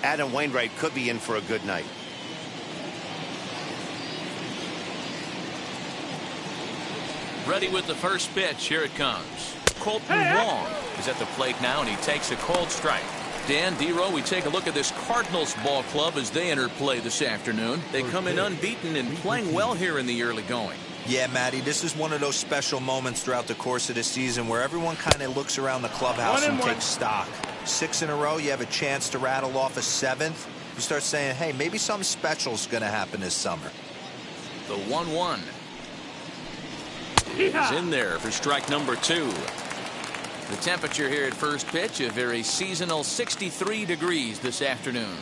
Adam Wainwright could be in for a good night. Ready with the first pitch. Here it comes. Colton Wong is at the plate now, and he takes a cold strike. Dan, D-Row, we take a look at this Cardinals ball club as they enter play this afternoon. They come in unbeaten and playing well here in the early going. Yeah, Matty, this is one of those special moments throughout the course of the season where everyone kind of looks around the clubhouse and takes stock. 6 in a row, you have a chance to rattle off a 7th. You start saying, hey, maybe something special is going to happen this summer. The 1-1 is in there for strike number 2. The temperature here at first pitch, a very seasonal 63 degrees this afternoon.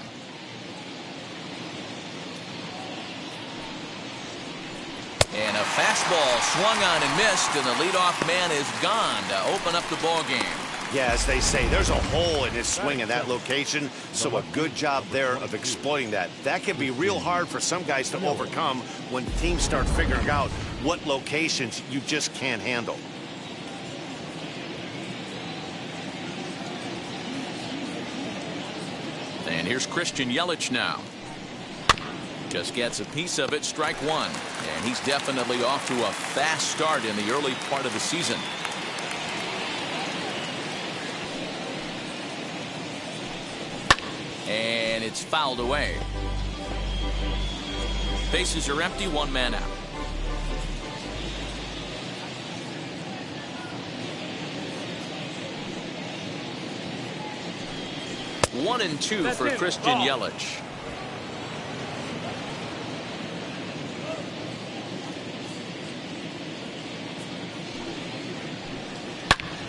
And a fastball swung on and missed, and the leadoff man is gone to open up the ball game. Yeah, as they say, there's a hole in his swing in that location, so a good job there of exploiting that. That can be real hard for some guys to overcome when teams start figuring out what locations you just can't handle. And here's Christian Yelich now. Just gets a piece of it, strike 1. And he's definitely off to a fast start in the early part of the season. And it's fouled away. Bases are empty, 1 man out. One and 2 for Christian Yelich.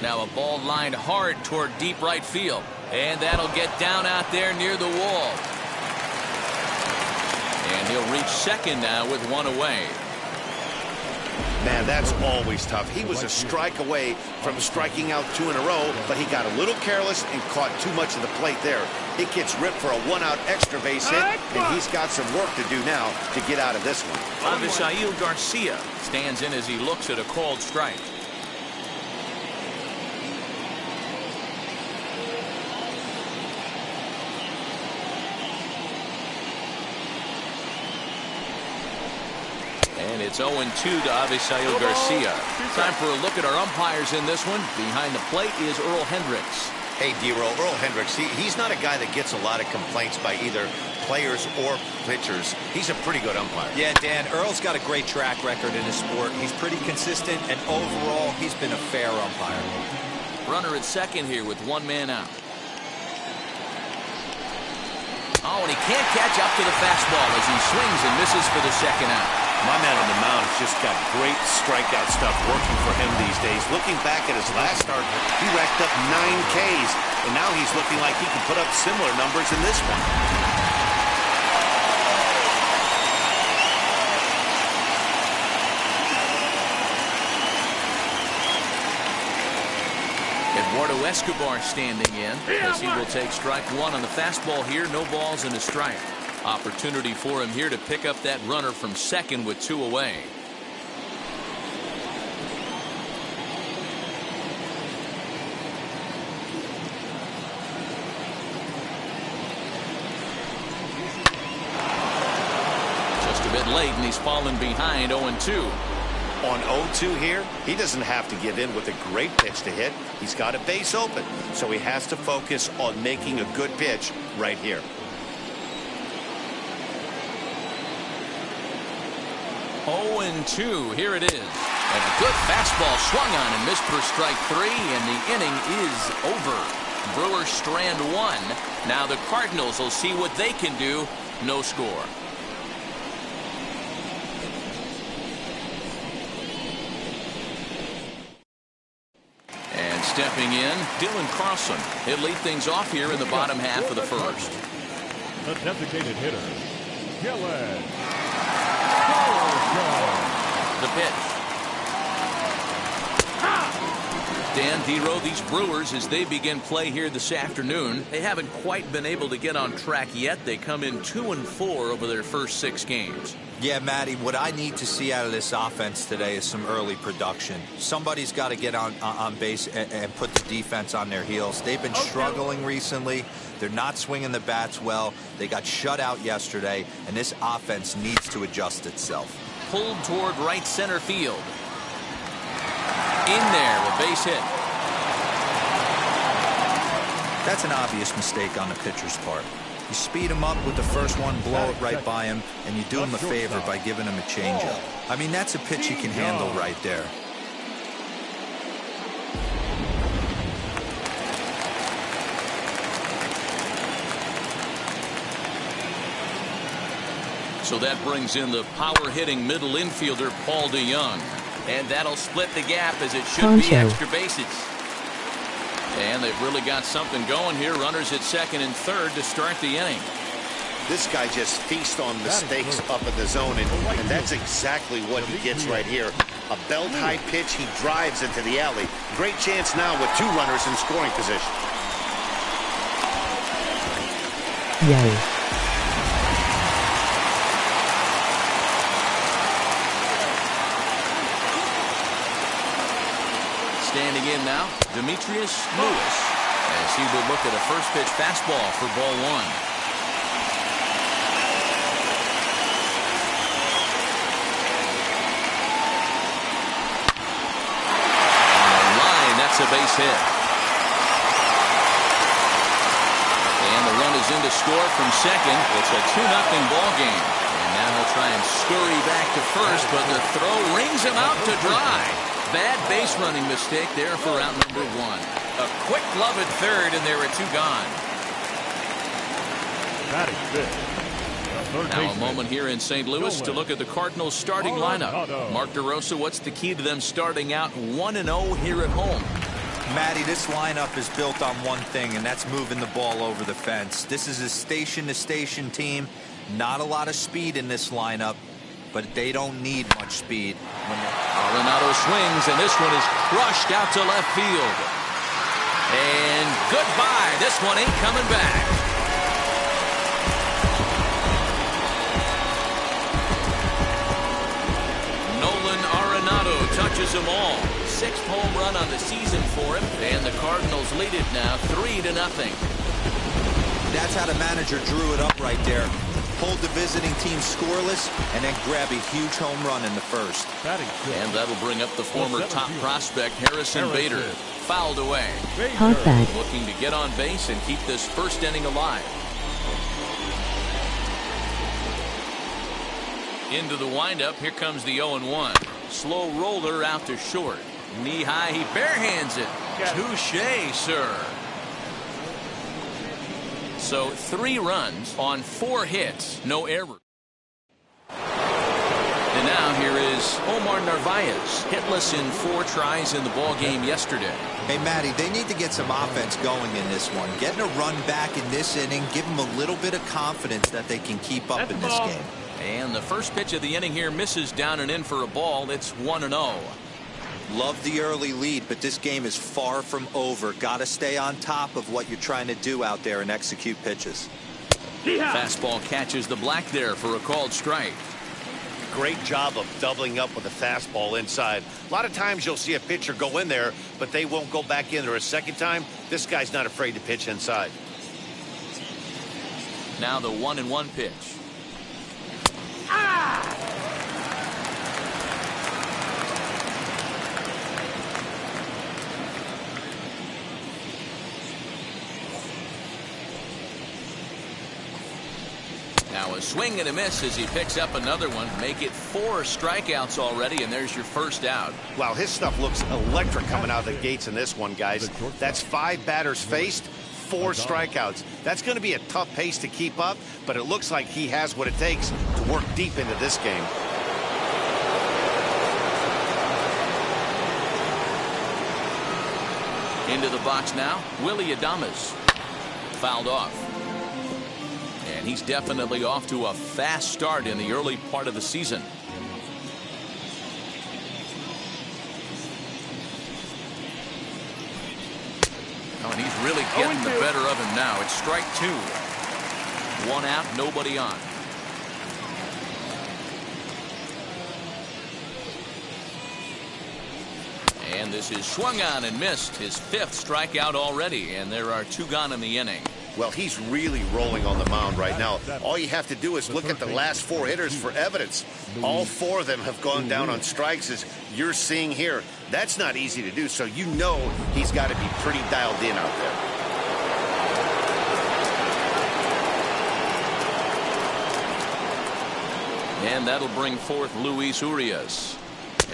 Now a ball lined hard toward deep right field. And that'll get down out there near the wall. And he'll reach second now with 1 away. Man, that's always tough. He was a strike away from striking out 2 in a row, but he got a little careless and caught too much of the plate there. It gets ripped for a 1-out extra base hit, and he's got some work to do now to get out of this one. Avisail Garcia stands in as he looks at a called strike. And it's 0-2 to Avisail Garcia. Time for a look at our umpires in this one. Behind the plate is Earl Hendricks. Hey, D-Roll, Earl Hendricks, he's not a guy that gets a lot of complaints by either players or pitchers. He's a pretty good umpire. Yeah, Dan, Earl's got a great track record in his sport. He's pretty consistent, and overall, he's been a fair umpire. Runner at second here with 1 man out. Oh, and he can't catch up to the fastball as he swings and misses for the second out. My man on the mound has just got great strikeout stuff working for him these days. Looking back at his last start, he racked up 9 Ks, and now he's looking like he can put up similar numbers in this one. Eduardo Escobar standing in as he will take strike 1 on the fastball here. No balls and a strike. Opportunity for him here to pick up that runner from second with 2 away. Just a bit late, and he's fallen behind 0-2. On 0-2 here, he doesn't have to give in with a great pitch to hit. He's got a base open, so he has to focus on making a good pitch right here. 0-2. Here it is. And a good fastball swung on and missed for strike 3, and the inning is over. Brewers strand 1. Now the Cardinals will see what they can do. No score. And stepping in, Dylan Carlson. He'll lead things off here in the bottom half of the first. The designated hitter, Dylan. The pitch. Dan Dero, these Brewers, as they begin play here this afternoon, they haven't quite been able to get on track yet. They come in 2-4 over their first 6 games. Yeah, Matty, what I need to see out of this offense today is some early production. Somebody's got to get on base and put the defense on their heels. They've been struggling recently. They're not swinging the bats well. They got shut out yesterday, and this offense needs to adjust itself. Pulled toward right center field. In there, a base hit. That's an obvious mistake on the pitcher's part. You speed him up with the first one, blow it right by him, and you do him a favor by giving him a changeup. I mean, that's a pitch he can handle right there. So that brings in the power-hitting middle infielder, Paul DeYoung. And that'll split the gap as it should be extra bases. And they've really got something going here. Runners at second and third to start the inning. This guy just feasts on mistakes up in the zone, and that's exactly what he gets right here. A belt-high pitch, he drives into the alley. Great chance now with 2 runners in scoring position. Yay. Standing in now, Demetrius Lewis, as he would look at a first pitch fastball for ball 1. On the line, that's a base hit. And the run is in to score from second. It's a 2-0 ball game. And now he'll try and scurry back to first, but the throw rings him out to dry. Bad base running mistake there for out number 1. A quick glove at third, and there are 2 gone. Now a moment here in St. Louis to look at the Cardinals starting lineup. Mark DeRosa, what's the key to them starting out 1-0 here at home? Matty, this lineup is built on one thing, and that's moving the ball over the fence. This is a station-to-station team. Not a lot of speed in this lineup, but they don't need much speed. Arenado swings, and this one is crushed out to left field. And goodbye. This one ain't coming back. Nolan Arenado touches them all. 6th home run on the season for him, and the Cardinals lead it now 3-0. That's how the manager drew it up right there. Hold the visiting team scoreless and then grab a huge home run in the first. And that'll bring up the former top prospect Harrison Bader. Fouled away. Perfect. Looking to get on base and keep this first inning alive. Into the windup. Here comes the 0-1. Slow roller out to short. Knee high. He barehands it. Touche, sir. So 3 runs on 4 hits, no error. And now here is Omar Narvaez, hitless in 4 tries in the ball game yesterday. Hey, Matty, they need to get some offense going in this one. Getting a run back in this inning, give them a little bit of confidence that they can keep up in this game. And the first pitch of the inning here misses down and in for a ball. It's 1-0. Love the early lead, but this game is far from over. Got to stay on top of what you're trying to do out there and execute pitches. Fastball catches the black there for a called strike. Great job of doubling up with a fastball inside. A lot of times you'll see a pitcher go in there, but they won't go back in there a second time. This guy's not afraid to pitch inside. Now the 1-1 pitch. Now a swing and a miss as he picks up another one. Make it 4 strikeouts already, and there's your first out. Wow, his stuff looks electric coming out of the gates in this one, guys. That's 5 batters faced, 4 strikeouts. That's going to be a tough pace to keep up, but it looks like he has what it takes to work deep into this game. Into the box now, Willy Adames. Fouled off. And he's definitely off to a fast start in the early part of the season. really getting the better of him now. It's strike 2. 1 out, nobody on. And this is swung on and missed. His 5th strikeout already, and there are 2 gone in the inning. Well, he's really rolling on the mound right now. All you have to do is look at the last 4 hitters for evidence. All 4 of them have gone down on strikes, as you're seeing here. That's not easy to do, so you know he's got to be pretty dialed in out there. And that'll bring forth Luis Urias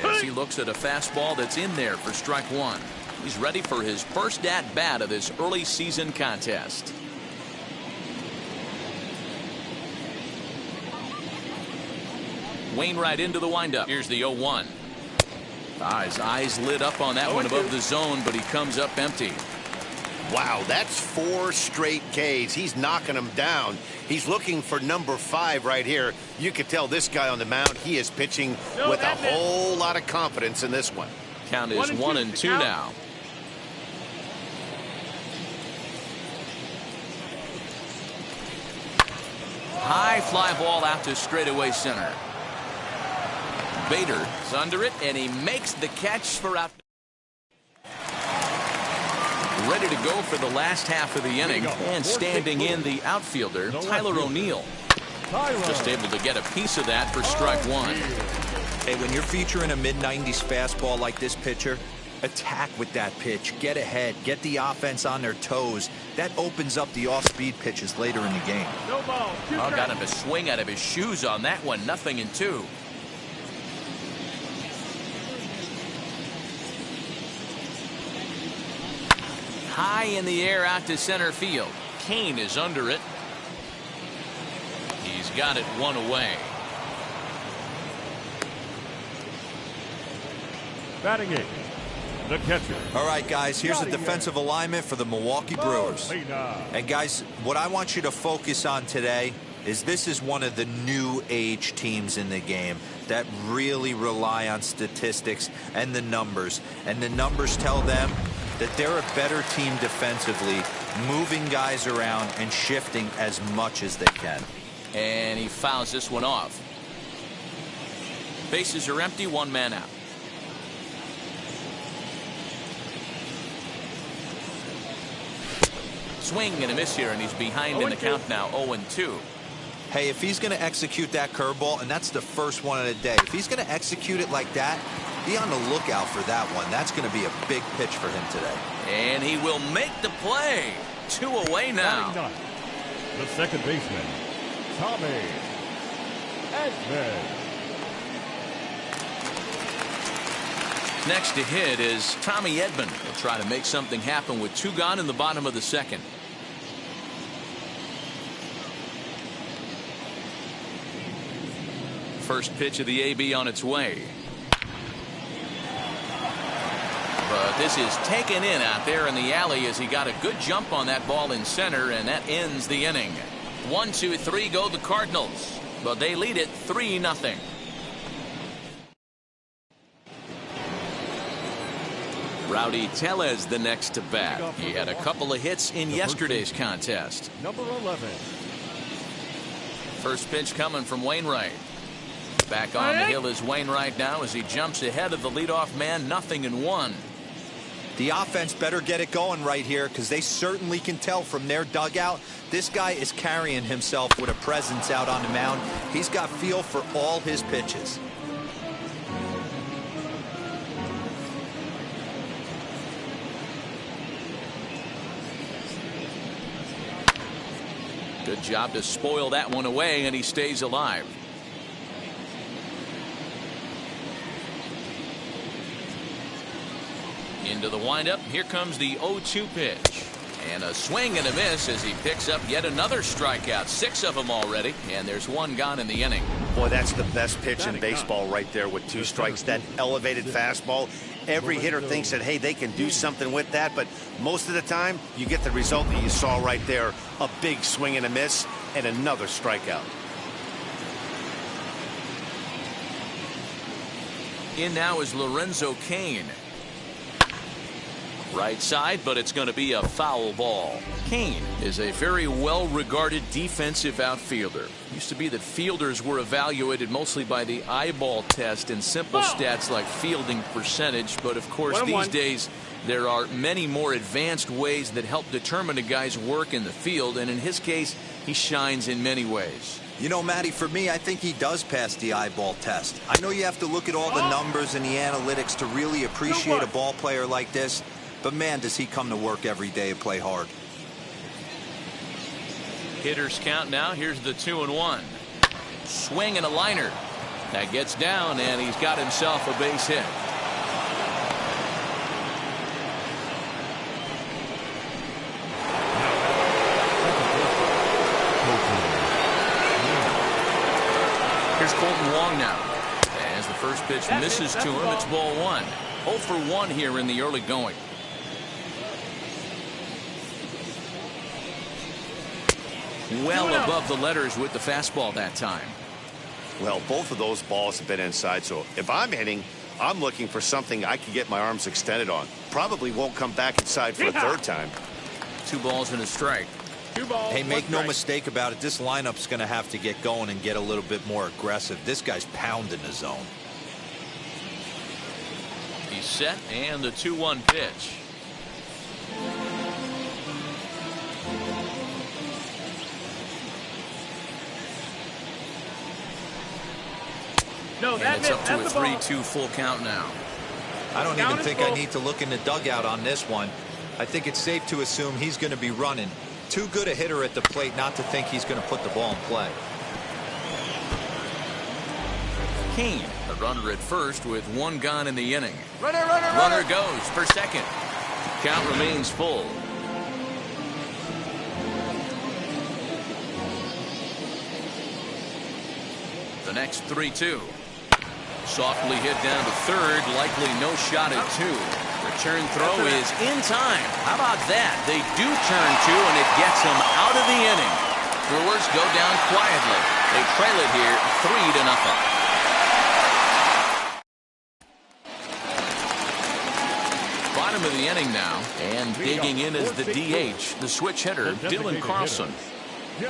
as he looks at a fastball that's in there for strike 1. He's ready for his first at-bat of this early season contest. Wainwright into the windup. Here's the 0-1. His eyes lit up on that one above the zone, but he comes up empty. Wow, that's 4 straight Ks. He's knocking them down. He's looking for number 5 right here. You could tell this guy on the mound, he is pitching with a whole lot of confidence in this one. Count is 1-2 now. High fly ball out to straightaway center. Bader is under it, and he makes the catch for out. Ready to go for the last half of the inning, and standing in the outfielder, Tyler O'Neill. Just able to get a piece of that for strike 1. Hey, when you're featuring a mid-90s fastball like this pitcher, attack with that pitch. Get ahead. Get the offense on their toes. That opens up the off-speed pitches later in the game. Got him to swing out of his shoes on that one. 0-2. High in the air out to center field. Kane is under it. He's got it 1 away. Batting 8, the catcher. All right, guys, here's the defensive alignment for the Milwaukee Brewers. And, guys, what I want you to focus on today is this is one of the new age teams in the game that really rely on statistics and the numbers. And the numbers tell them that they're a better team defensively, moving guys around and shifting as much as they can. And he fouls this one off. Bases are empty, 1 man out. Swing and a miss here, and he's behind in the count now, 0-2. Hey, if he's going to execute that curveball, and that's the first one of the day, if he's going to execute it like that, be on the lookout for that one. That's going to be a big pitch for him today. And he will make the play. 2 away now. The second baseman, Tommy Edman. Next to hit is Tommy Edman. He'll try to make something happen with 2 gone in the bottom of the second. First pitch of the AB on its way. But this is taken in out there in the alley as he got a good jump on that ball in center, and that ends the inning. 1, 2, 3 go the Cardinals, but they lead it 3-0. Rowdy Tellez the next to bat. He had a couple of hits in yesterday's contest. Number 11. First pitch coming from Wainwright. Back on the hill is Wainwright now as he jumps ahead of the leadoff man. 0-1. The offense better get it going right here, because they certainly can tell from their dugout this guy is carrying himself with a presence out on the mound. He's got feel for all his pitches. Good job to spoil that one away, and he stays alive. Into the windup. Here comes the 0-2 pitch. And a swing and a miss as he picks up yet another strikeout. 6 of them already, and there's 1 gone in the inning. Boy, that's the best pitch in baseball right there with 2 strikes. That elevated fastball. Every hitter thinks that, hey, they can do something with that, but most of the time you get the result that you saw right there. A big swing and a miss and another strikeout. In now is Lorenzo Cain. Right side, but it's going to be a foul ball. Kane is a very well-regarded defensive outfielder. Used to be that fielders were evaluated mostly by the eyeball test and simple stats like fielding percentage, but of course these days there are many more advanced ways that help determine a guy's work in the field, and in his case he shines in many ways. You know, Matty, for me, I think he does pass the eyeball test. I know you have to look at all the numbers and the analytics to really appreciate a ball player like this, but man, does he come to work every day and play hard. Hitters count now. Here's the 2-1. Swing and a liner. That gets down, and he's got himself a base hit. Here's Colton Wong now. As the first pitch misses to him, it's ball 1. 0 for 1 here in the early going. Well above the letters with the fastball that time. Well, both of those balls have been inside, so if I'm hitting, I'm looking for something I can get my arms extended on. Probably won't come back inside for a third time. 2 balls and a strike. 2 balls. Hey, make no mistake about it. This lineup's going to have to get going and get a little bit more aggressive. This guy's pounding the zone. He's set, and the 2-1 pitch. No, and it's up to a 3-2 full count now. I don't even think I need to look in the dugout on this one. I think it's safe to assume he's going to be running. Too good a hitter at the plate not to think he's going to put the ball in play. Kane, the runner at first with 1 gone in the inning. Runner Goes for second. Count remains full. The next 3-2. Softly hit down to third, likely no shot at 2. Return throw is in time. How about that? They do turn 2, and it gets them out of the inning. Brewers go down quietly. They trail it here 3-0. Bottom of the inning now, and digging in is the DH, the switch hitter, Dylan Carlson.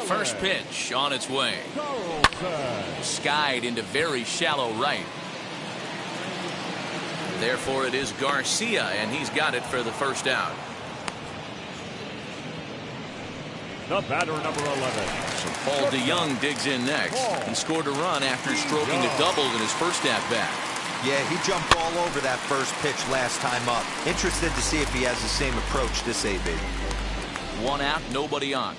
First pitch on its way. Skied into very shallow right. Therefore, it is Garcia, and he's got it for the first out. The batter, number 11. So Paul DeYoung digs in next. He scored a run after stroking a double in his first at-bat. Yeah, he jumped all over that first pitch last time up. Interested to see if he has the same approach this AB. 1 out, nobody on.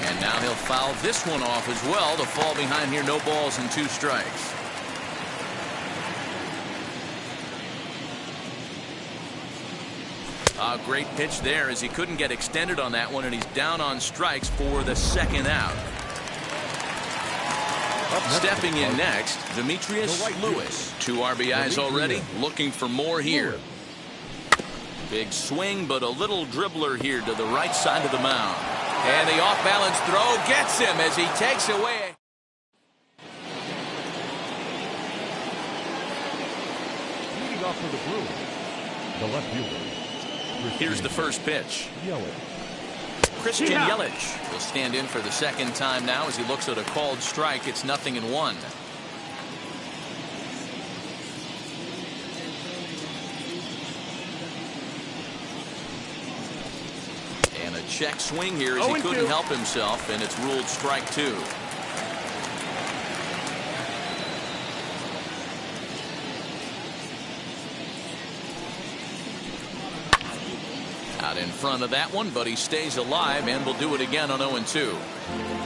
And now he'll foul this one off as well to fall behind here. No balls and 2 strikes. A great pitch there as he couldn't get extended on that one, and he's down on strikes for the second out. Stepping in next, Demetrius Lewis. 2 RBIs already, looking for more here. Big swing, but a little dribbler here to the right side of the mound. And the off-balance throw gets him as he takes away. Leading off for the Brewers, the left fielder. Here's the first pitch. Christian Yelich will stand in for the second time now as he looks at a called strike. It's 0-1. And a check swing here as he couldn't help himself, and it's ruled strike 2. Out in front of that one, but he stays alive and will do it again on 0-2.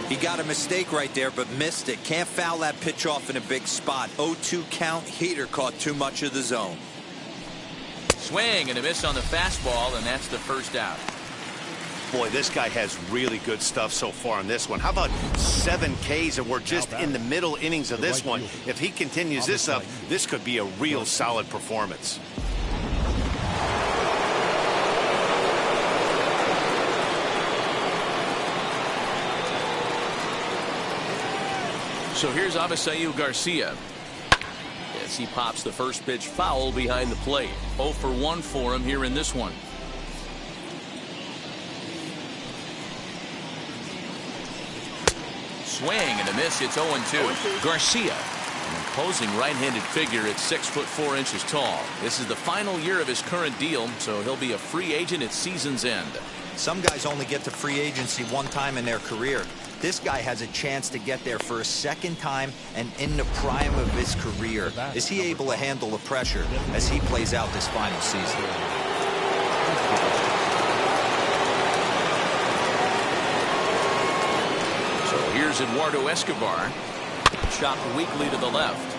He got a mistake right there, but missed it. Can't foul that pitch off in a big spot. 0-2 count. Heater caught too much of the zone. Swing and a miss on the fastball, and that's the first out. Boy, this guy has really good stuff so far in this one. How about 7 Ks, and we're just in the middle innings of this one. If he continues this up, this could be a real solid performance. So here's Avisail Garcia. as he pops the first pitch foul behind the plate. 0 for 1 for him here in this one. Swing and a miss. It's 0-2. Garcia, an imposing right-handed figure at 6'4" tall. This is the final year of his current deal, so he'll be a free agent at season's end. Some guys only get to free agency one time in their career. This guy has a chance to get there for a second time and in the prime of his career. Is he able to handle the pressure as he plays out this final season? So here's Eduardo Escobar. Chopped weakly to the left.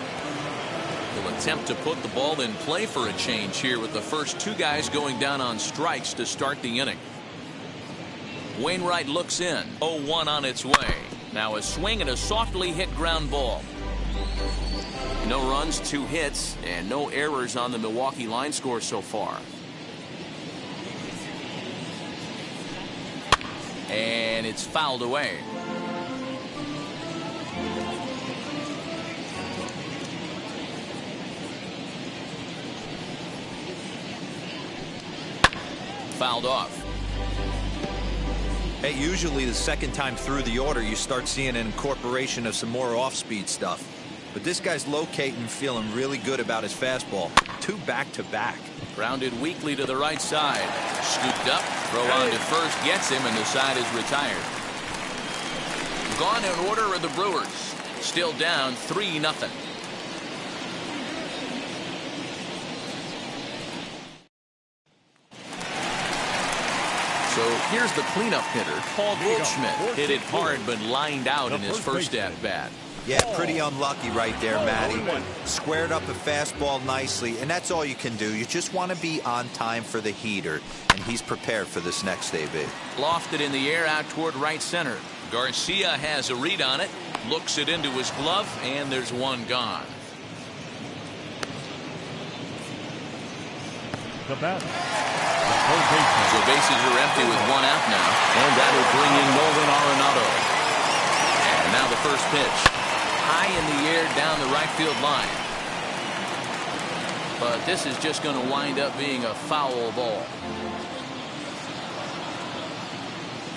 He'll attempt to put the ball in play for a change here with the first two guys going down on strikes to start the inning. Wainwright looks in. 0-1 on its way. Now a swing and a softly hit ground ball. No runs, 2 hits, and no errors on the Milwaukee line score so far. And it's fouled away. Fouled off. Hey, usually the second time through the order you start seeing an incorporation of some more off-speed stuff. But this guy's locating, feeling really good about his fastball. 2 back-to-back. Grounded weakly to the right side. Scooped up. Throw on to first. Gets him, and the side is retired. Gone in order are the Brewers. Still down 3-0. So here's the cleanup hitter, Paul Goldschmidt. Hit it hard but lined out in his first at-bat. Yeah, pretty unlucky right there, Matty. Squared up a fastball nicely, and that's all you can do. You just want to be on time for the heater, and he's prepared for this next AB. Lofted in the air out toward right center. Garcia has a read on it, looks it into his glove, and there's one gone. The batter. So bases are empty with 1 out now, and that'll bring in Nolan Arenado. And now the first pitch. High in the air down the right field line. But this is just going to wind up being a foul ball.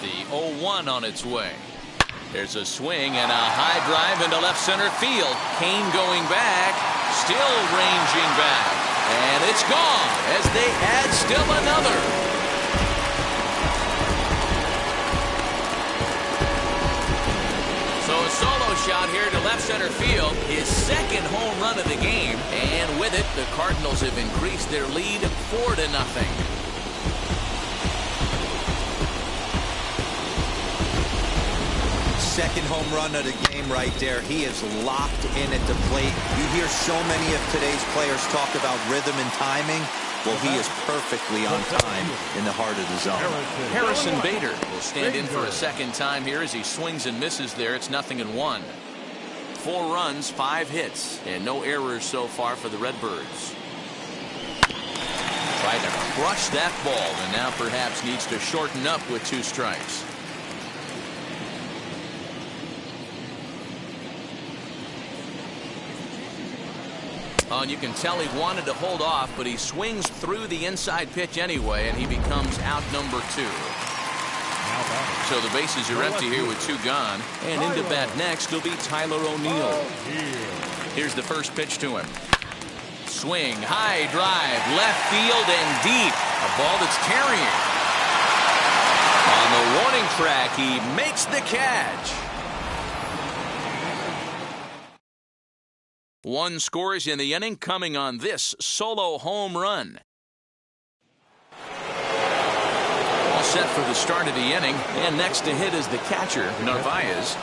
The 0-1 on its way. There's a swing and a high drive into left center field. Kane going back, still ranging back. And it's gone as they add still another. So a solo shot here to left center field. His second home run of the game. And with it, the Cardinals have increased their lead 4-0. Second home run of the game right there. He is locked in at the plate. You hear so many of today's players talk about rhythm and timing. Well, he is perfectly on time in the heart of the zone. Harrison Bader will stand in for a second time here as he swings and misses there. It's 0-1. 4 runs, 5 hits, and no errors so far for the Redbirds. Tried to crush that ball, and now perhaps needs to shorten up with 2 strikes. And you can tell he wanted to hold off, but he swings through the inside pitch anyway, and he becomes out number 2. So the bases are empty here with 2 gone. And into bat next will be Tyler O'Neill. Here's the first pitch to him. Swing, high drive, left field and deep. A ball that's carrying. On the warning track, he makes the catch. 1 scores in the inning coming on this solo home run. All set for the start of the inning, and next to hit is the catcher, Narvaez.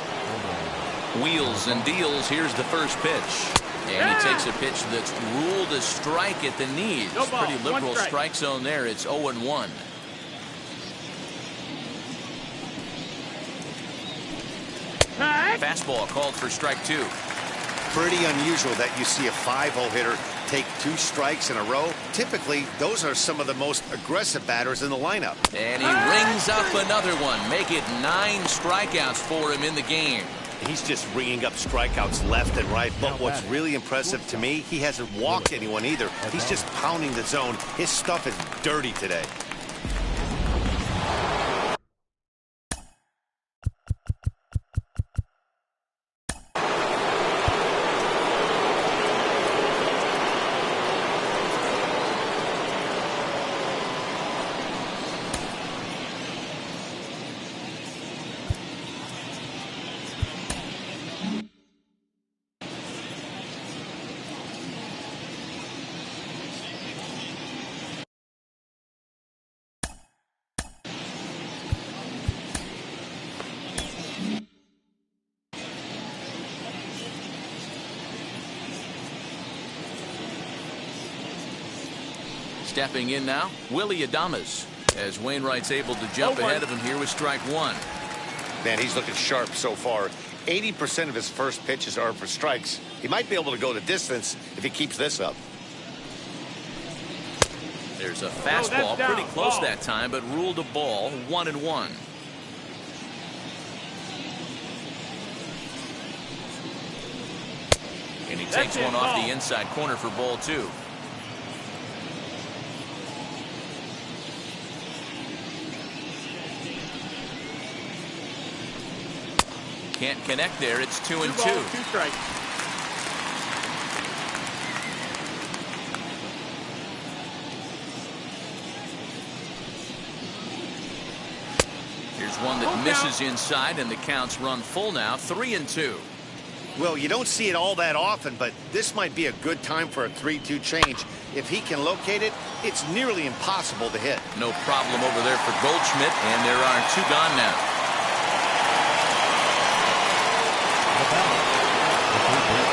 Wheels and deals. Here's the first pitch. And he takes a pitch that's ruled a strike at the knees. Pretty liberal strike zone there. It's 0-1. Fastball called for strike 2. Pretty unusual that you see a 5-0 hitter take 2 strikes in a row. Typically, those are some of the most aggressive batters in the lineup. And he rings up another one. Make it 9 strikeouts for him in the game. He's just ringing up strikeouts left and right. But what's really impressive to me, he hasn't walked anyone either. He's just pounding the zone. His stuff is dirty today. Stepping in now, Willie Adames, as Wainwright's able to jump ahead of him here with strike one. Man, he's looking sharp so far. 80% of his first pitches are for strikes. He might be able to go the distance if he keeps this up. There's a fastball pretty close that time, but ruled a ball, 1-1. And he takes one off the inside corner for ball two. Can't connect there. It's 2-2. 2 strikes. Here's one that misses inside, and the count's run full now, 3-2. Well, you don't see it all that often, but this might be a good time for a 3-2 change. If he can locate it, it's nearly impossible to hit. No problem over there for Goldschmidt, and there are 2 gone now.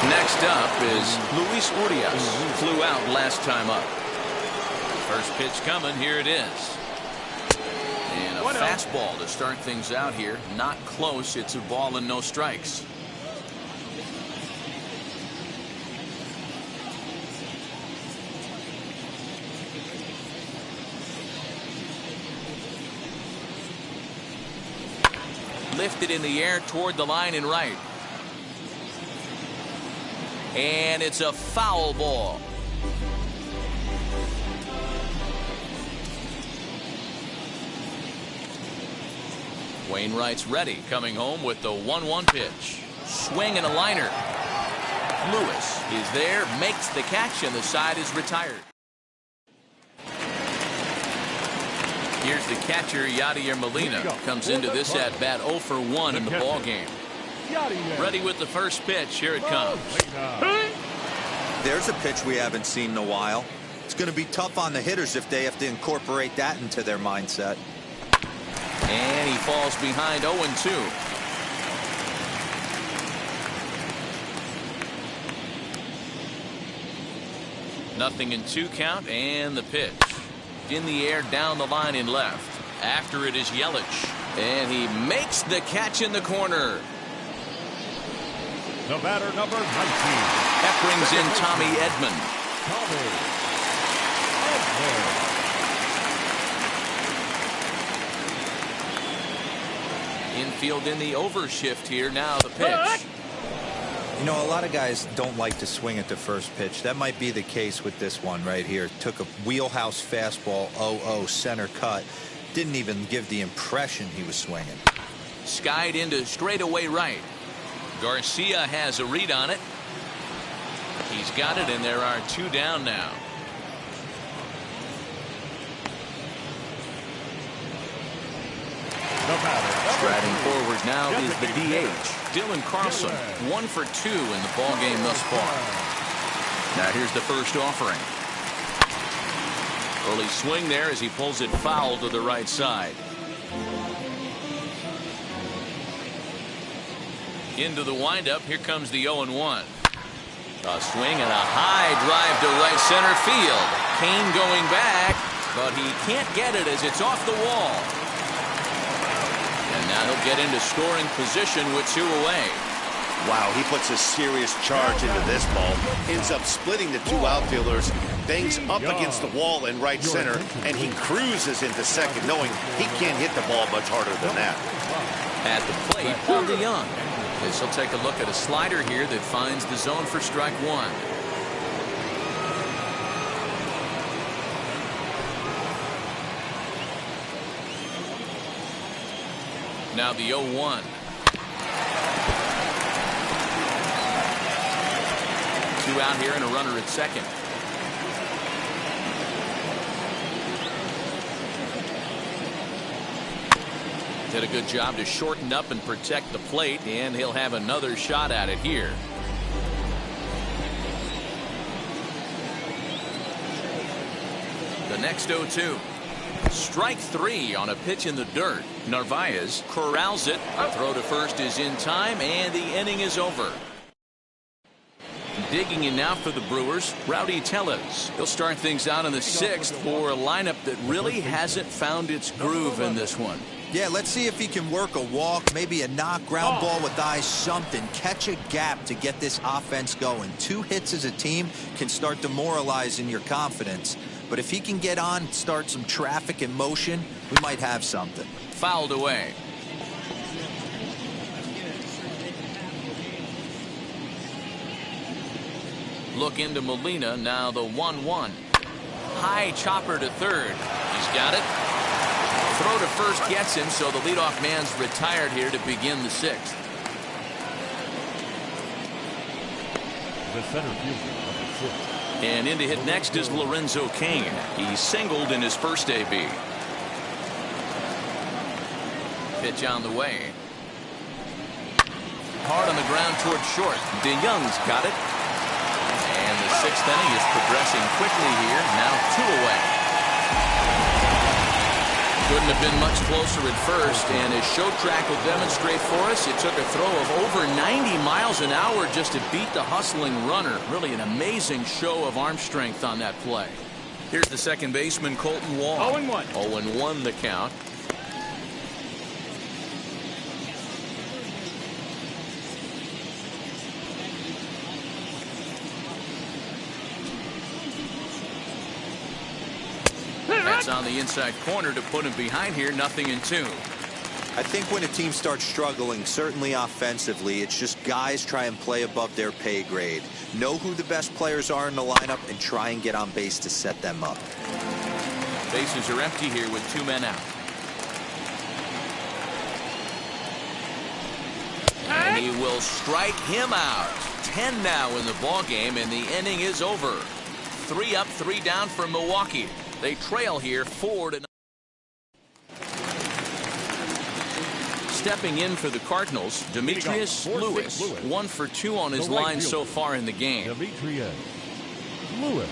Next up is Luis Urias. Flew out last time up. First pitch coming. Here it is. And a fastball to start things out here. Not close. It's a ball and no strikes. Lifted in the air toward the line and right. And it's a foul ball. Wainwright's ready, coming home with the 1-1 pitch. Swing and a liner. Lewis is there, makes the catch, and the side is retired. Here's the catcher, Yadier Molina. Comes into this at bat 0 for 1 in the ball game. Ready with the first pitch. Here it comes. There's a pitch we haven't seen in a while. It's going to be tough on the hitters if they have to incorporate that into their mindset. And he falls behind 0-2. Nothing in 2 count, and the pitch. In the air down the line in left. After it is Yelich. And he makes the catch in the corner. The batter, number 19. That brings in Tommy Edman. Infield in the overshift here. Now the pitch. You know, a lot of guys don't like to swing at the first pitch. That might be the case with this one right here. Took a wheelhouse fastball, 0-0 center cut. Didn't even give the impression he was swinging. Skied into straightaway right. Garcia has a read on it. He's got it, and there are 2 down now. Striding forward now is the DH, Dylan Carlson. 1 for 2 in the ball game thus far. Now here's the first offering. Early swing there as he pulls it foul to the right side. Into the windup. Here comes the 0-1. A swing and a high drive to right center field. Kane going back, but he can't get it as it's off the wall. And now he'll get into scoring position with 2 away. Wow, he puts a serious charge into this ball. Ends up splitting the 2 outfielders. Bangs up against the wall in right center, and he cruises into second, knowing he can't hit the ball much harder than that. At the plate, Paul DeYoung. As he'll take a look at a slider here that finds the zone for strike one. Now the 0-1. Two out here and a runner at second. Did a good job to shorten up and protect the plate, and he'll have another shot at it here. The next 0-2. Strike three on a pitch in the dirt. Narvaez corrals it. The throw to first is in time, and the inning is over. Digging in now for the Brewers, Rowdy Tellez. He'll start things out in the sixth for a lineup that really hasn't found its groove in this one. Yeah, let's see if he can work a walk, maybe a knock, ground ball with eyes, something. Catch a gap to get this offense going. 2 hits as a team can start demoralizing your confidence. But if he can get on, start some traffic in motion, we might have something. Fouled away. Look into Molina, now the 1-1. High chopper to third. He's got it. Throw to first gets him, so the leadoff man's retired here to begin the sixth. The center fielder, number 6. And in to hit next is Lorenzo Cain. He singled in his first AB. Pitch on the way. Hard on the ground toward short. DeYoung's got it. And the sixth inning is progressing quickly here. Now 2 away. Couldn't have been much closer at first, and as show track will demonstrate for us, it took a throw of over 90 miles an hour just to beat the hustling runner. Really an amazing show of arm strength on that play. Here's the second baseman, Colton Wong. 0-1. 0-1 the count. That's on the inside corner to put him behind here. 0-2. I think when a team starts struggling, certainly offensively, it's just guys try and play above their pay grade. Know who the best players are in the lineup and try and get on base to set them up. Bases are empty here with 2 men out. And he will strike him out. 10 now in the ball game, and the inning is over. 3 up, 3 down for Milwaukee. They trail here 4-0. Stepping in for the Cardinals, Demetrius Lewis. 1 for 2 on his line so far in the game. Demetrius Lewis.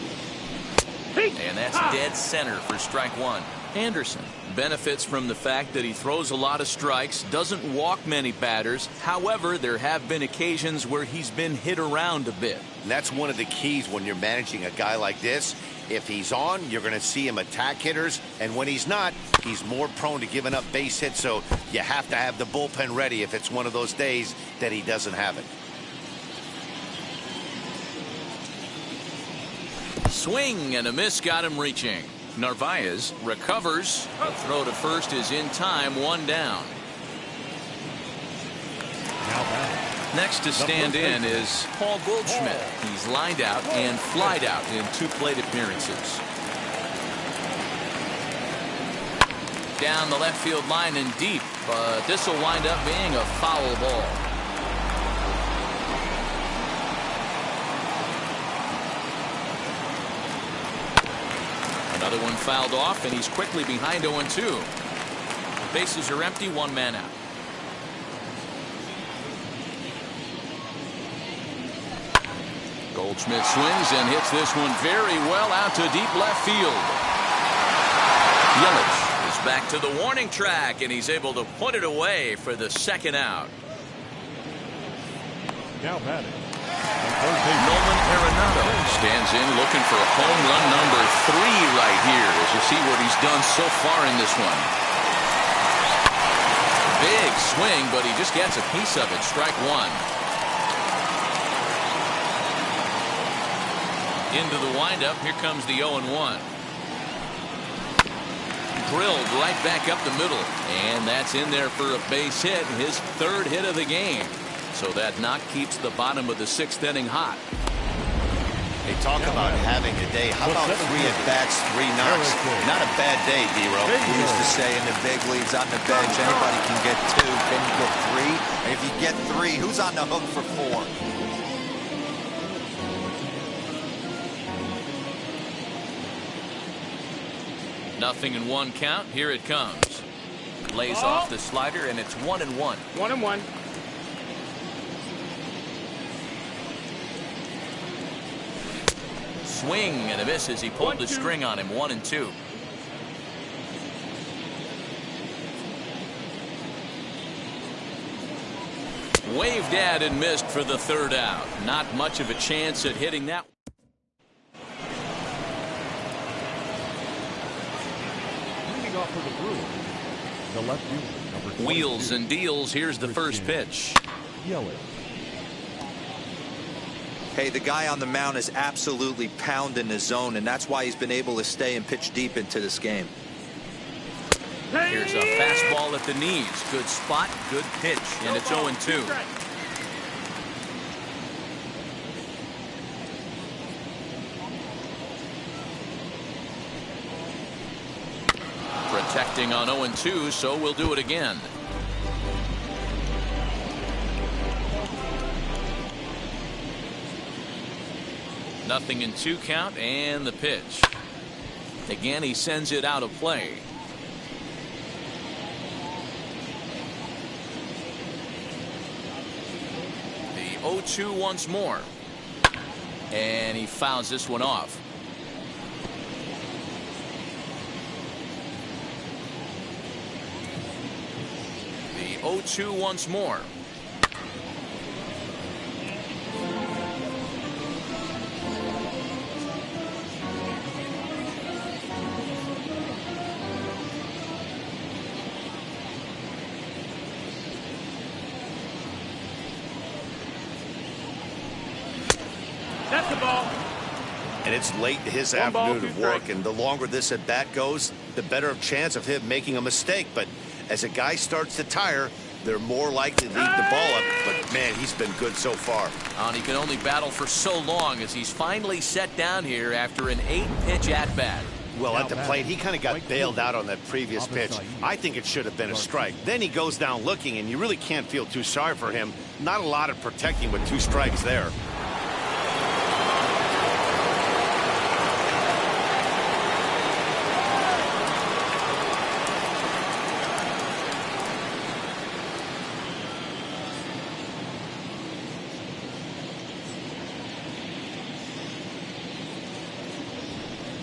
And that's dead center for strike one. Anderson benefits from the fact that he throws a lot of strikes, doesn't walk many batters. However, there have been occasions where he's been hit around a bit. And that's one of the keys when you're managing a guy like this. If he's on, you're going to see him attack hitters, and when he's not, he's more prone to giving up base hits, so you have to have the bullpen ready if it's one of those days that he doesn't have it. Swing and a miss got him reaching. Narvaez recovers. The throw to first is in time. 1 down. Next to stand in is Paul Goldschmidt. He's lined out and flied out in 2 plate appearances. Down the left field line and deep, but this will wind up being a foul ball. Another one fouled off, and he's quickly behind 0-2. Bases are empty, 1 man out. Goldschmidt swings and hits this one very well out to deep left field. Yelich is back to the warning track, and he's able to put it away for the 2nd out. Now batting. Nolan Arenado stands in looking for home run number 3 right here as you see what he's done so far in this one. Big swing, but he just gets a piece of it. Strike 1. Into the windup. Here comes the 0-1. Drilled right back up the middle, and that's in there for a base hit, his 3rd hit of the game. So that knock keeps the bottom of the 6th inning hot. They talk about having a day. How about 3 at-bats, 3 knocks? Not a bad day, D-Row. We used to say in the big leagues on the bench, anybody can get 2. Can you get 3? And if you get 3, who's on the hook for 4? Nothing in 1 count. Here it comes. Lays off the slider, and it's 1-1. 1-1. Swing and a miss as he pulled the string on him. 1-2. Waved at and missed for the 3rd out. Not much of a chance at hitting that. Leading off for the Brewers, the left fielder, number 22. Wheels and deals. Here's the first pitch. Yelich. Hey, the guy on the mound is absolutely pounding the zone, and that's why he's been able to stay and pitch deep into this game. Here's a fastball at the knees. Good spot, good pitch, and it's 0-2. Protecting on 0-2, so we'll do it again. Nothing in 2 count, and the pitch. Again, he sends it out of play. The 0-2 once more. And he fouls this one off. The 0-2 once more. That's the ball. And it's late in his afternoon of work, and the longer this at-bat goes, the better of chance of him making a mistake. But as a guy starts to tire, they're more likely to leave the ball up. But, man, he's been good so far. And he can only battle for so long as he's finally set down here after an 8-pitch at-bat. Well, at the plate, he kind of got bailed out on that previous pitch. I think it should have been a strike. Then he goes down looking, and you really can't feel too sorry for him. Not a lot of protecting with 2 strikes there.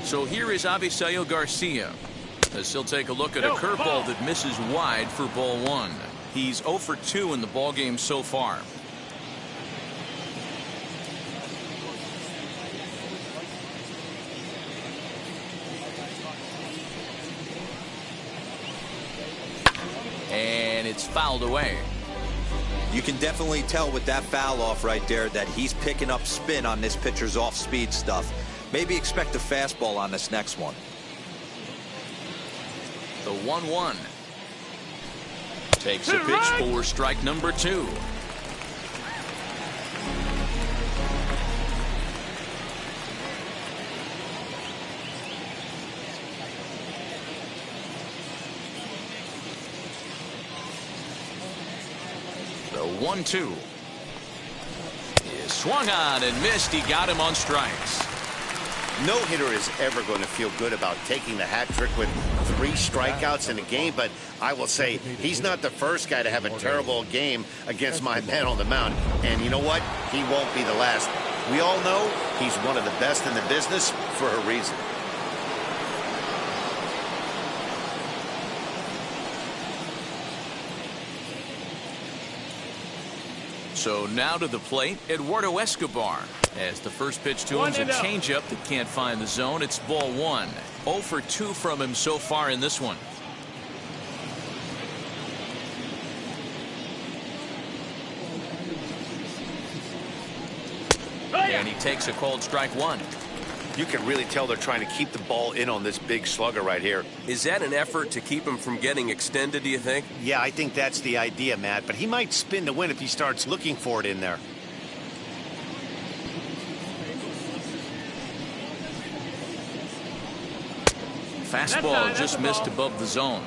So here is Avisail Garcia as he'll take a look at a curveball that misses wide for ball 1. He's 0 for 2 in the ballgame so far. And it's fouled away. You can definitely tell with that foul off right there that he's picking up spin on this pitcher's off-speed stuff. Maybe expect a fastball on this next one. The 1-1. Takes a pitch for strike number 2. The 1-2. Is swung on and missed. He got him on strikes. No hitter is ever going to feel good about taking the hat trick with 3 strikeouts in a game, but I will say he's not the first guy to have a terrible game against my man on the mound. And you know what? He won't be the last. We all know he's one of the best in the business for a reason. So now to the plate, Eduardo Escobar. As the first pitch to him is a changeup that can't find the zone. It's ball 1. 0 for 2 from him so far in this one. And he takes a called strike 1. You can really tell they're trying to keep the ball in on this big slugger right here. Is that an effort to keep him from getting extended, do you think? Yeah, I think that's the idea, Matt. But he might spin to win if he starts looking for it in there. Fastball just missed above the zone.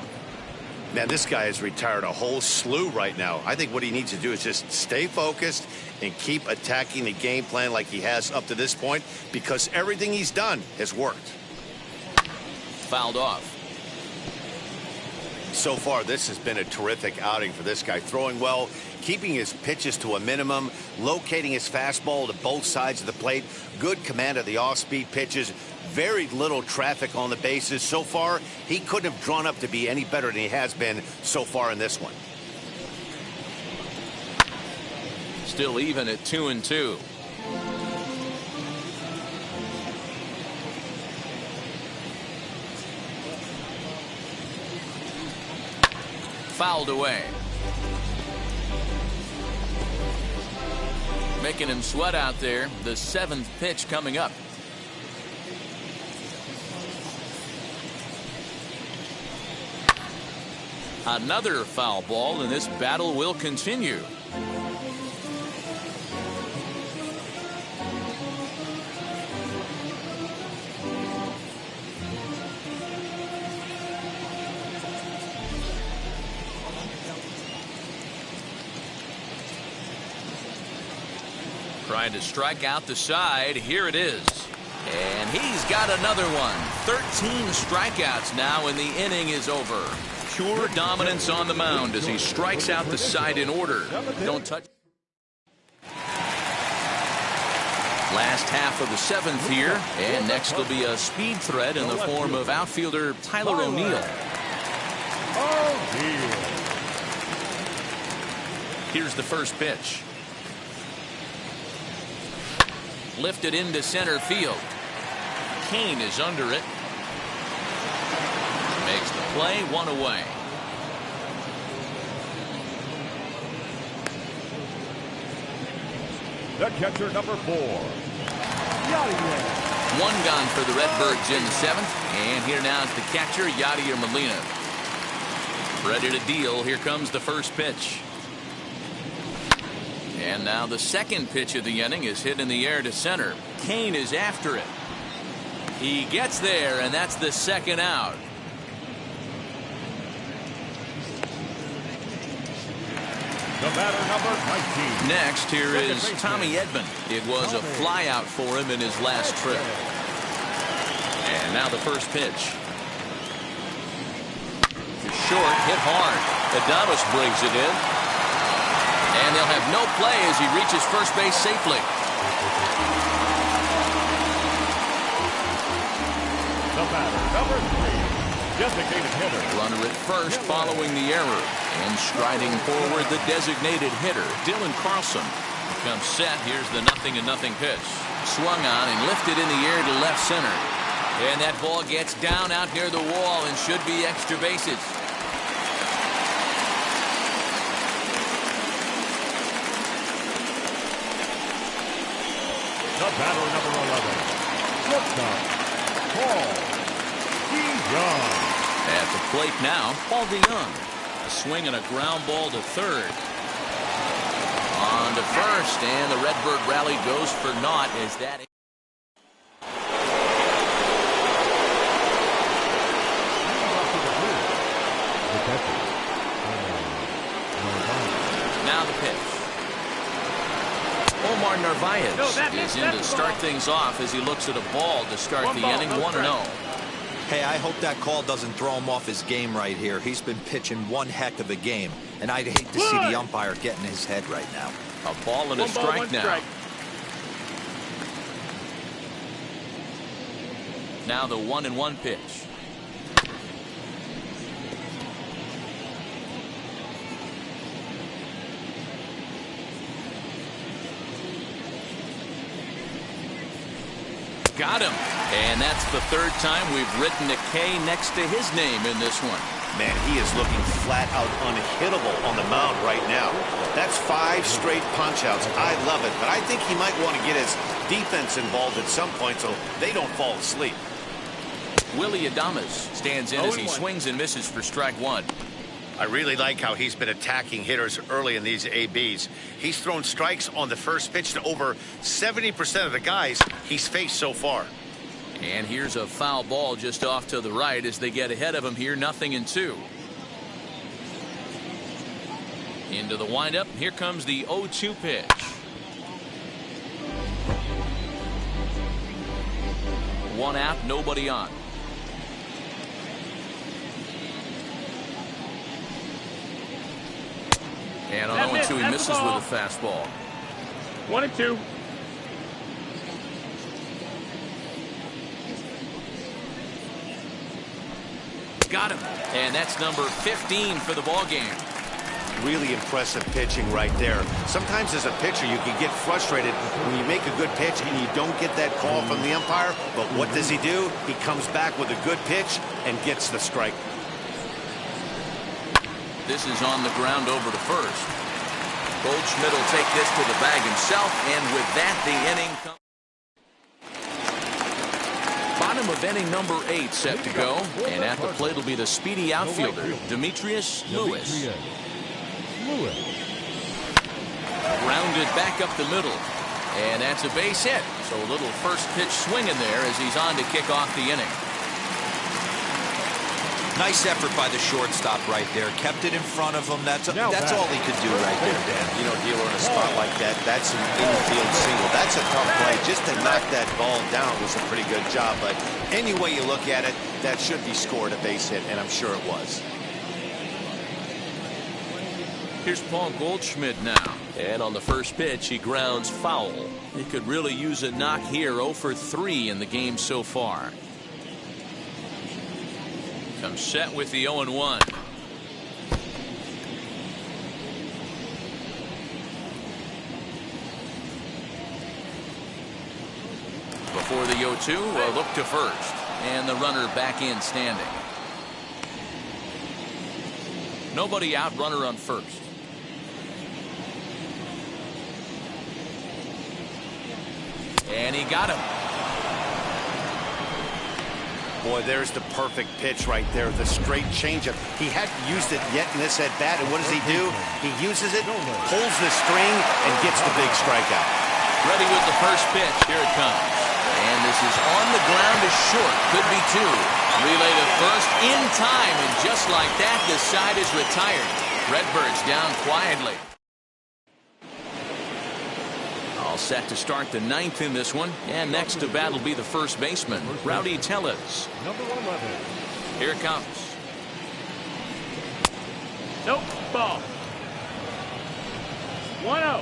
Man, this guy has retired a whole slew right now. I think what he needs to do is just stay focused and keep attacking the game plan like he has up to this point, because everything he's done has worked. Fouled off. So far, this has been a terrific outing for this guy. Throwing well, keeping his pitches to a minimum, locating his fastball to both sides of the plate, good command of the off-speed pitches, very little traffic on the bases. So far, he couldn't have drawn up to be any better than he has been so far in this one. Still even at 2-2. Fouled away. Making him sweat out there. The 7th pitch coming up. Another foul ball, and this battle will continue. Trying to strike out the side. Here it is. And he's got another one. 13 strikeouts now, and the inning is over. Pure dominance on the mound as he strikes out the side in order. Don't touch. Last half of the 7th here, and next will be a speed threat in the form of outfielder Tyler O'Neill. Here's the first pitch. Lifted into center field. Kane is under it. Makes the play, 1 away. The catcher, number 4. 1 gone for the Redbirds in the 7th. And here now is the catcher, Yadier Molina. Ready to deal. Here comes the first pitch. And now the second pitch of the inning is hit in the air to center. Kane is after it. He gets there, and that's the second out. The batter, number 19. Next, here is Tommy Edman. It was a fly out for him in his last trip. And now the first pitch. Short, hit hard. Adames brings it in. And they'll have no play as he reaches first base safely. The batter, number 3, designated hitter. Runner at first following the error. And striding forward, the designated hitter, Dylan Carlson. Becomes set. Here's the 0-0 pitch. Swung on and lifted in the air to left center. And that ball gets down out near the wall and should be extra bases. The batter, number 11, shortstop, Paul DeYoung. At the plate now, Paul DeYoung. A swing and a ground ball to third. On to first, and the Redbird rally goes for naught as that. Now the pitch. Omar Narvaez is in to start things off as he looks at a ball to start the inning. 1-0. Hey, I hope that call doesn't throw him off his game right here. He's been pitching one heck of a game, and I'd hate to see the umpire get in his head right now. A ball and a strike now. Now the 1-1 pitch. Got him. And that's the third time we've written a K next to his name in this one. Man, he is looking flat out unhittable on the mound right now. That's 5 straight punch-outs. I love it, but I think he might want to get his defense involved at some point so they don't fall asleep. Willie Adames stands in as he swings and misses for strike 1. I really like how he's been attacking hitters early in these ABs. He's thrown strikes on the first pitch to over 70% of the guys he's faced so far. And here's a foul ball just off to the right as they get ahead of him here, 0-2. Into the windup. Here comes the 0-2 pitch. One out, nobody on. And on 0-2, he misses with a fastball. 1-2. Got him. And that's number 15 for the ball game. Really impressive pitching right there. Sometimes as a pitcher you can get frustrated when you make a good pitch and you don't get that call from the umpire. But what does he do? He comes back with a good pitch and gets the strike. This is on the ground over to first. Goldschmidt will take this to the bag himself, and with that the inning comes. Bottom of inning number 8 set to go, and at the plate will be the speedy outfielder, Demetrius Lewis. Grounded back up the middle, and that's a base hit. So a little first pitch swing in there as he's on to kick off the inning. Nice effort by the shortstop right there. Kept it in front of him. That's all he could do right there, Dan. You know, dealer in a spot like that, that's an infield single. That's a tough play. Just to knock that ball down was a pretty good job. But any way you look at it, that should be scored a base hit, and I'm sure it was. Here's Paul Goldschmidt now. And on the first pitch, he grounds foul. He could really use a knock here. 0 for 3 in the game so far. Comes set with the 0-1. Before the 0-2, a look to first. And the runner back in standing. Nobody out, runner on first. And he got him. Boy, there's the perfect pitch right there. The straight changeup. He hadn't used it yet in this at-bat, and what does he do? He uses it, pulls the string, and gets the big strikeout. Ready with the first pitch. Here it comes. And this is on the ground to short. Could be 2. Relay to first in time, and just like that, the side is retired. Redbirds down quietly. All set to start the 9th in this one, and next to bat will be the first baseman, Rowdy Tellez. Number 11. Here it comes. Nope. Ball. 1-0.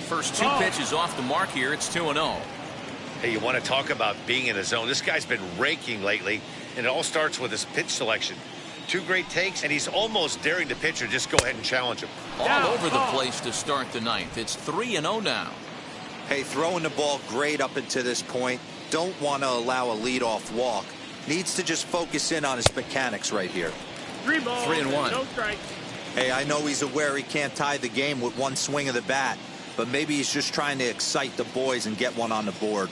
First 2 pitches off the mark here. It's 2-0. Hey, you want to talk about being in a zone? This guy's been raking lately, and it all starts with his pitch selection. 2 great takes, and he's almost daring the pitcher just go ahead and challenge him. All over the place to start the 9th. It's 3-0 now. Hey, throwing the ball great up until this point. Don't want to allow a leadoff walk. Needs to just focus in on his mechanics right here. 3 balls. 3-1. No strikes. Hey, I know he's aware he can't tie the game with one swing of the bat, but maybe he's just trying to excite the boys and get one on the board.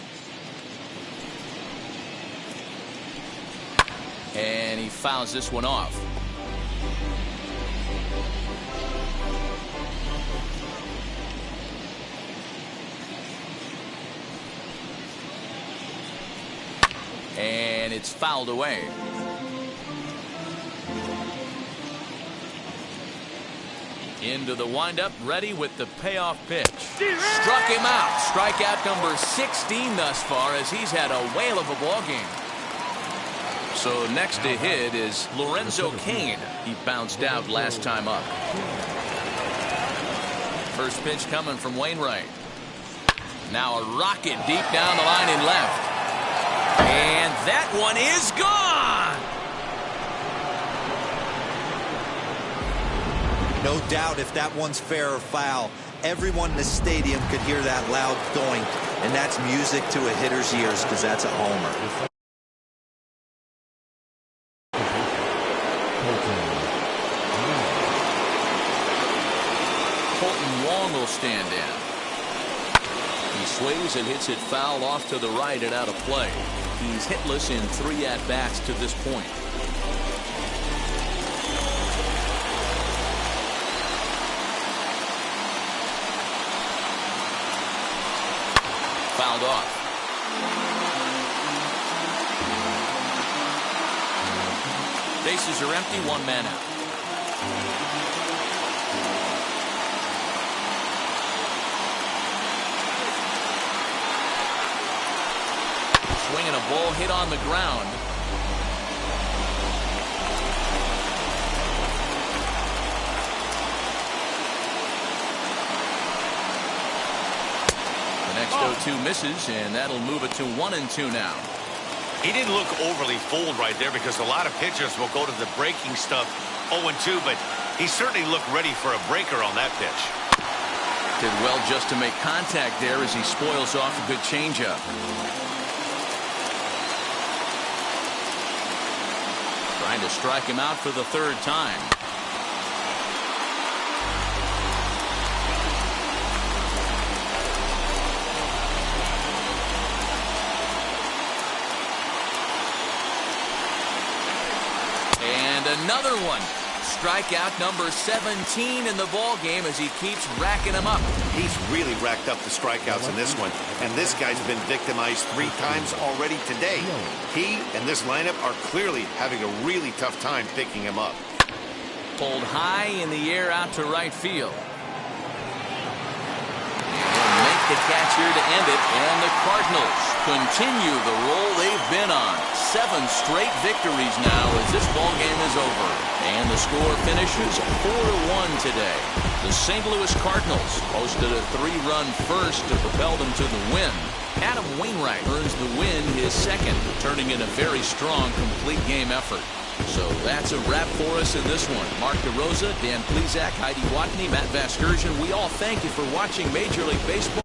And he fouls this one off. And it's fouled away. Into the windup, ready with the payoff pitch. Struck him out. Strikeout number 16 thus far, as he's had a whale of a ball game. So next to hit is Lorenzo Cain. He bounced out last time up. First pitch coming from Wainwright. Now a rocket deep down the line in left. And that one is gone. No doubt if that one's fair or foul, everyone in the stadium could hear that loud doink, and that's music to a hitter's ears because that's a homer. Will stand in. He swings and hits it foul off to the right and out of play. He's hitless in 3 at-bats to this point. Fouled off. Bases are empty, 1 man out. Swinging a ball hit on the ground. The next 0-2 misses, and that'll move it to 1-2 now. He didn't look overly fooled right there because a lot of pitchers will go to the breaking stuff 0-2, but he certainly looked ready for a breaker on that pitch. Did well just to make contact there as he spoils off a good changeup. Trying to strike him out for the 3rd time. And another one. Strikeout number 17 in the ball game as he keeps racking them up. He's really racked up the strikeouts in this one, and this guy's been victimized 3 times already today. He and this lineup are clearly having a really tough time picking him up. Pulled high in the air out to right field. And make the catch here to end it, and the Cardinals continue the roll they've been on. 7 straight victories now as this ball game is over. And the score finishes 4-1 today. The St. Louis Cardinals posted a 3-run first to propel them to the win. Adam Wainwright earns the win, his 2nd, turning in a very strong complete game effort. So that's a wrap for us in this one. Mark DeRosa, Dan Plesac, Heidi Watney, Matt Vasgersian, we all thank you for watching Major League Baseball.